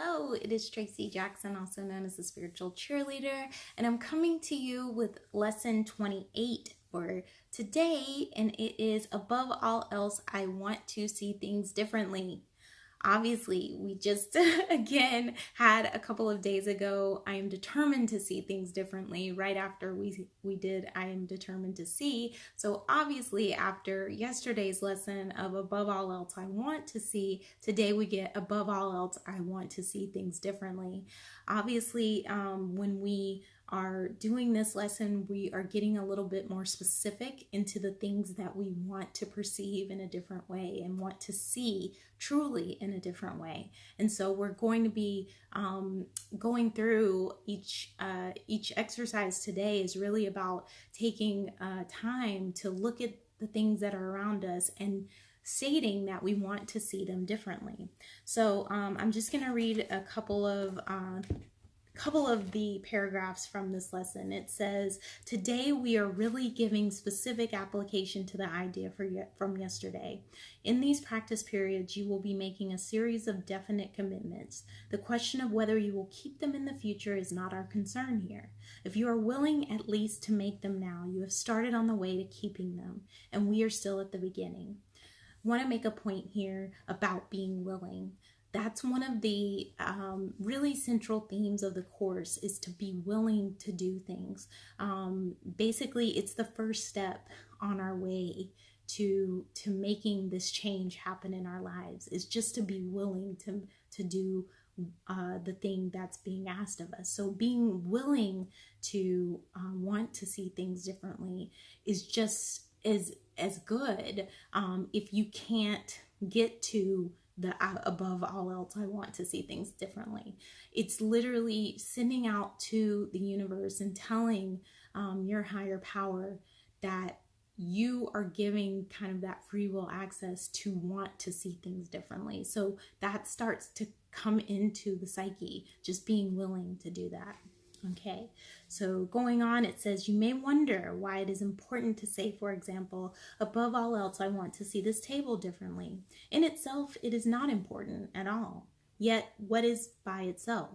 Hello, it is Tracy Jackson, also known as the Spiritual Cheerleader, and I'm coming to you with lesson 28 for today, and it is above all else, I want to see things differently. Obviously, we just again had a couple of days ago, I am determined to see things differently. Right after we did I am determined to see. So obviously after yesterday's lesson of above all else I want to see, today we get above all else I want to see things differently. Obviously, when we are doing this lesson, we are getting a little bit more specific into the things that we want to perceive in a different way and want to see truly in a different way. And so we're going to be going through each exercise today is really about taking time to look at the things that are around us and stating that we want to see them differently. So I'm just going to read a couple of the paragraphs from this lesson. It says, today we are really giving specific application to the idea from yesterday. In these practice periods, you will be making a series of definite commitments. The question of whether you will keep them in the future is not our concern here. If you are willing at least to make them now, you have started on the way to keeping them, and we are still at the beginning. I want to make a point here about being willing. That's one of the really central themes of the course, is to be willing to do things. Basically, it's the first step on our way to making this change happen in our lives, is just to be willing to do the thing that's being asked of us. So being willing to want to see things differently is just as good. If you can't get to the above all else, I want to see things differently. It's literally sending out to the universe and telling your higher power that you are giving kind of that free will access to want to see things differently. So that starts to come into the psyche, just being willing to do that. Okay, so going on, it says, you may wonder why it is important to say, for example, above all else, I want to see this table differently. In itself, it is not important at all. Yet, what is by itself?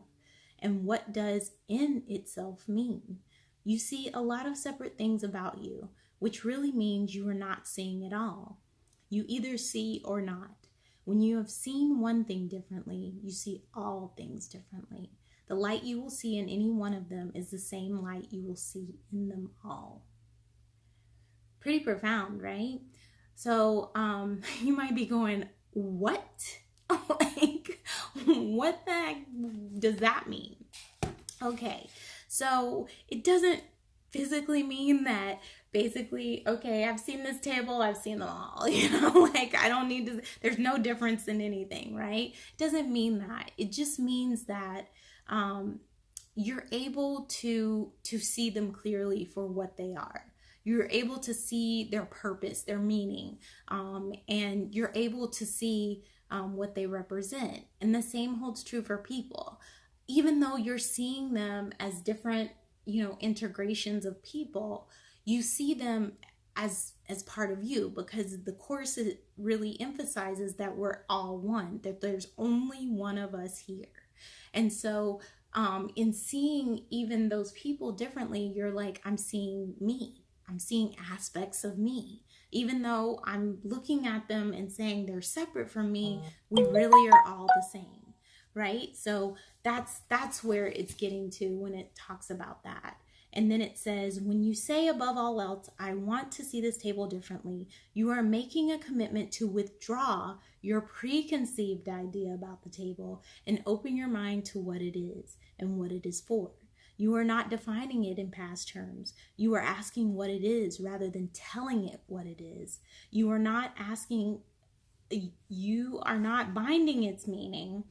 And what does in itself mean? You see a lot of separate things about you, which really means you are not seeing it all. You either see or not. When you have seen one thing differently, you see all things differently. The light you will see in any one of them is the same light you will see in them all. Pretty profound, right? So you might be going, what? Like, what the heck does that mean? Okay, so it doesn't physically mean that basically, okay, I've seen this table, I've seen them all, like I don't need to, there's no difference in anything, right? It doesn't mean that. It just means that you're able to see them clearly for what they are. You're able to see their purpose, their meaning, and you're able to see what they represent. And the same holds true for people. Even though you're seeing them as different, integrations of people, you see them as part of you, because the course really emphasizes that we're all one, that there's only one of us here. And so in seeing even those people differently, you're like, I'm seeing me. I'm seeing aspects of me. Even though I'm looking at them and saying they're separate from me, we really are all the same, right? So that's where it's getting to when it talks about that. And then it says, when you say above all else, I want to see this table differently, you are making a commitment to withdraw your preconceived idea about the table and open your mind to what it is and what it is for. You are not defining it in past terms. You are asking what it is rather than telling it what it is. You are not binding its meaning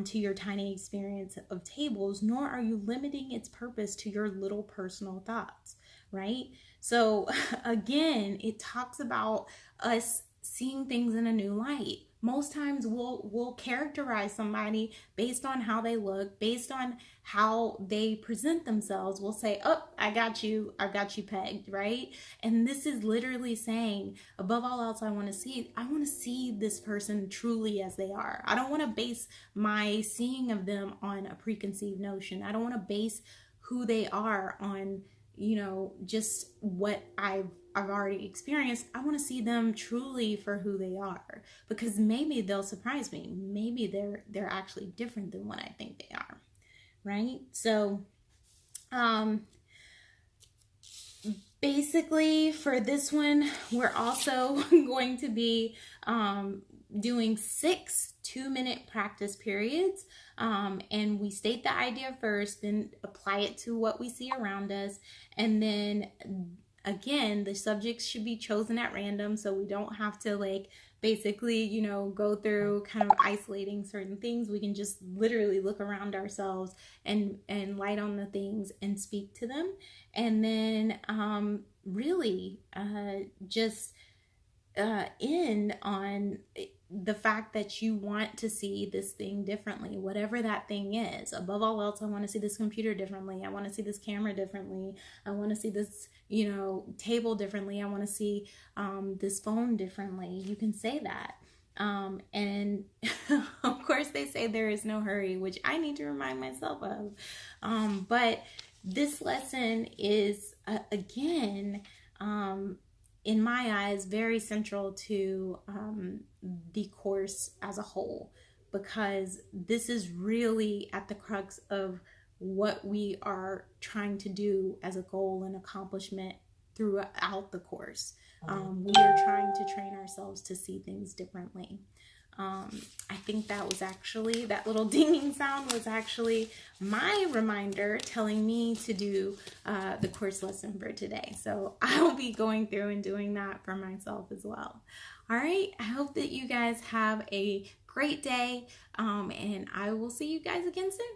to your tiny experience of tables, nor are you limiting its purpose to your little personal thoughts, right? So again, it talks about us seeing things in a new light, most times we'll characterize somebody based on how they look, based on how they present themselves. We'll say, oh, I got you pegged, right? And this is literally saying, above all else, I want to see this person truly as they are. I don't want to base my seeing of them on a preconceived notion. I don't want to base who they are on, just what I've already experienced. I want to see them truly for who they are, because maybe they'll surprise me. Maybe they're actually different than what I think they are, right? So, basically for this one, we're also going to be doing 6 2-minute practice periods, and we state the idea first, then apply it to what we see around us, and then again, the subjects should be chosen at random, so we don't have to basically, go through kind of isolating certain things. We can just literally look around ourselves and light on the things and speak to them. And then really just end on the fact that you want to see this thing differently, whatever that thing is. Above all else, I want to see this computer differently. I want to see this camera differently. I want to see this, table differently. I want to see this phone differently. You can say that. And of course they say there is no hurry, which I need to remind myself of. But this lesson is, again, in my eyes, very central to the course as a whole, because this is really at the crux of what we are trying to do as a goal and accomplishment throughout the course. We are trying to train ourselves to see things differently. I think that little dinging sound was actually my reminder telling me to do the course lesson for today. So I'll be going through and doing that for myself as well. All right. I hope that you guys have a great day, and I will see you guys again soon.